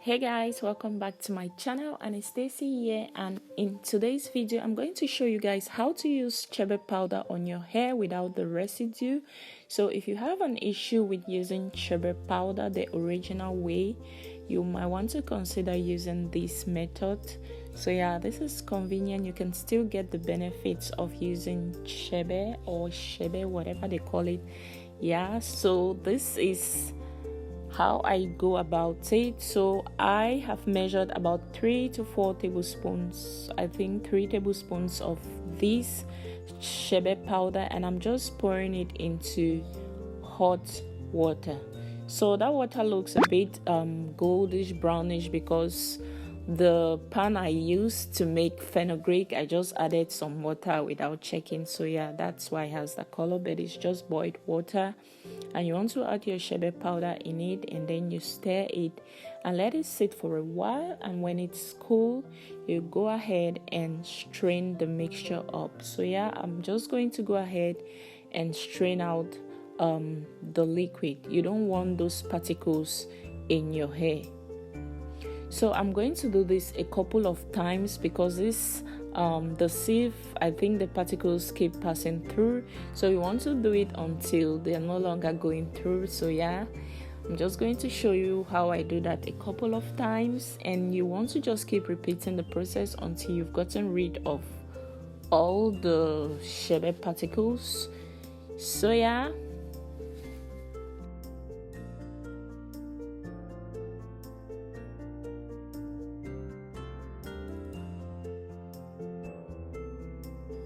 Hey guys, welcome back to my channel. And it's Stacey here, and in today's video I'm going to show you guys how to use Chebe powder on your hair without the residue. So if you have an issue with using Chebe powder the original way, you might want to consider using this method. So yeah, this is convenient. You can still get the benefits of using Chebe or Chebe, whatever they call it. Yeah, so this is how I go about it. So I have measured about 3 to 4 tablespoons, I think 3 tablespoons of this Chebe powder, and I'm just pouring it into hot water. So that water looks a bit goldish brownish because the pan I used to make fenugreek, I just added some water without checking. So yeah, that's why it has the color, but it's just boiled water. And you want to add your Chebe powder in it, and then you stir it and let it sit for a while. And when it's cool, you go ahead and strain the mixture up. So yeah, I'm just going to go ahead and strain out the liquid. You don't want those particles in your hair. So I'm going to do this a couple of times because this the sieve, I think the particles keep passing through, so you want to do it until they are no longer going through. So yeah, I'm just going to show you how I do that a couple of times, and you want to just keep repeating the process until you've gotten rid of all the Chebe particles. So yeah,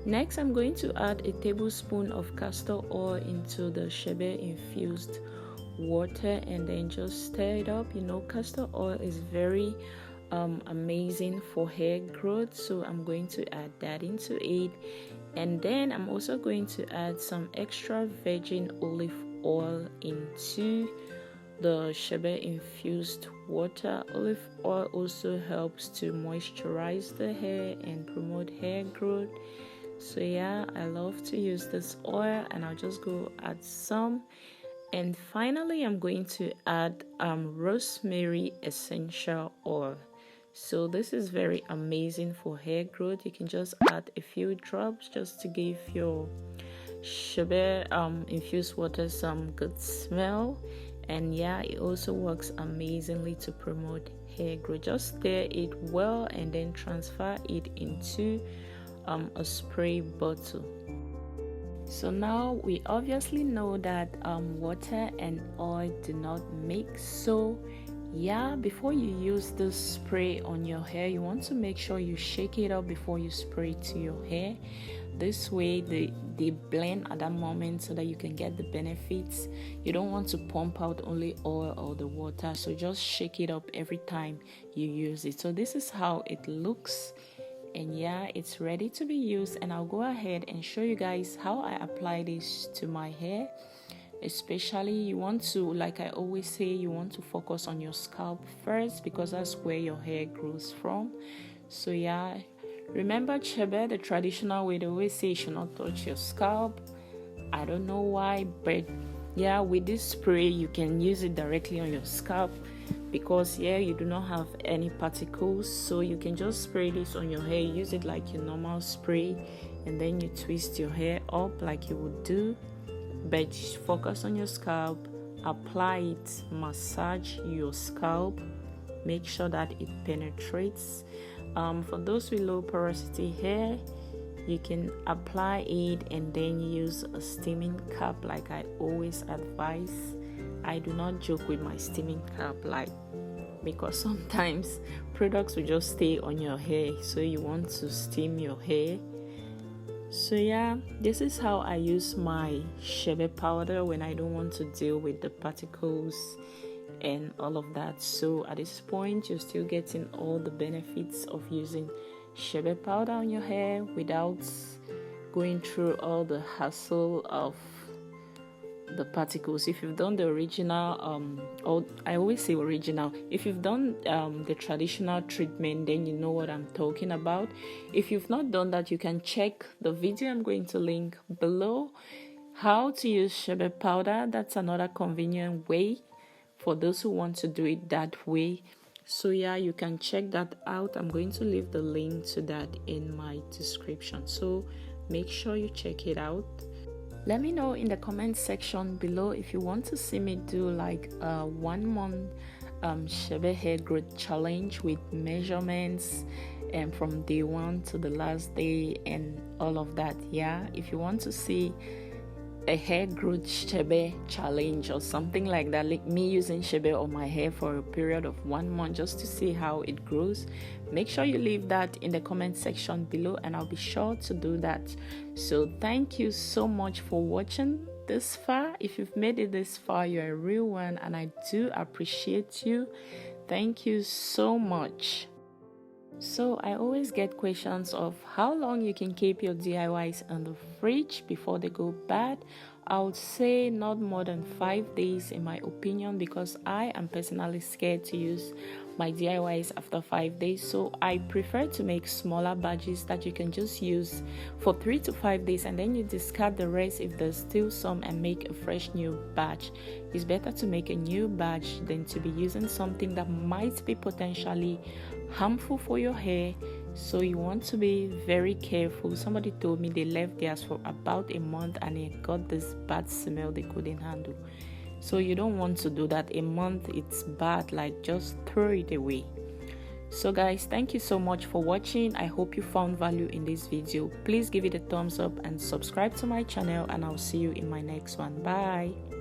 next, I'm going to add a tablespoon of castor oil into the Chebe infused water and then just stir it up. You know, castor oil is very amazing for hair growth, so I'm going to add that into it. And then I'm also going to add some extra virgin olive oil into the Chebe infused water. Olive oil also helps to moisturize the hair and promote hair growth. So yeah, I love to use this oil, and I'll just go add some. And finally, I'm going to add rosemary essential oil. So this is very amazing for hair growth. You can just add a few drops just to give your Chebe infused water some good smell. And yeah, it also works amazingly to promote hair growth. Just stir it well and then transfer it into a spray bottle. So now we obviously know that water and oil do not mix. So yeah, before you use this spray on your hair, you want to make sure you shake it up before you spray it to your hair. This way they blend at that moment so that you can get the benefits. You don't want to pump out only oil or the water, so just shake it up every time you use it. So this is how it looks. And yeah, it's ready to be used, and I'll go ahead and show you guys how I apply this to my hair. Especially, you want to, like I always say, you want to focus on your scalp first because that's where your hair grows from. So yeah, remember Chebe, the traditional way, they always say you should not touch your scalp. I don't know why, but yeah, with this spray you can use it directly on your scalp because yeah, you do not have any particles, so you can just spray this on your hair. Use it like your normal spray, and then you twist your hair up like you would do, but focus on your scalp, apply it, massage your scalp, make sure that it penetrates. For those with low porosity hair, you can apply it and then use a steaming cap like I always advise. I do not joke with my steaming cap, because sometimes products will just stay on your hair, so you want to steam your hair. So yeah, this is how I use my Chebe powder when I don't want to deal with the particles and all of that. So at this point, you're still getting all the benefits of using Chebe powder on your hair without going through all the hassle of the particles. If you've done the original or I always say original, if you've done the traditional treatment, then you know what I'm talking about. If you've not done that, you can check the video I'm going to link below, how to use Chebe powder. That's another convenient way for those who want to do it that way. So yeah, you can check that out. I'm going to leave the link to that in my description, so make sure you check it out. Let me know in the comment section below if you want to see me do like a 1 month Chebe hair growth challenge with measurements and from day 1 to the last day and all of that. Yeah, if you want to see a hair growth Chebe challenge or something like that, like me using Chebe on my hair for a period of 1 month just to see how it grows, make sure you leave that in the comment section below and I'll be sure to do that. So thank you so much for watching this far. If you've made it this far, you're a real one and I do appreciate you. Thank you so much. So I always get questions of how long you can keep your DIYs in the fridge before they go bad. I would say not more than 5 days in my opinion, because I am personally scared to use my DIYs after 5 days. So I prefer to make smaller batches that you can just use for 3 to 5 days and then you discard the rest if there's still some and make a fresh new batch. It's better to make a new batch than to be using something that might be potentially harmful for your hair. So you want to be very careful. Somebody told me they left theirs for about a month and it got this bad smell they couldn't handle. So you don't want to do that. A month it's bad, like just throw it away. So guys, thank you so much for watching. I hope you found value in this video. Please give it a thumbs up and subscribe to my channel and I'll see you in my next one. Bye.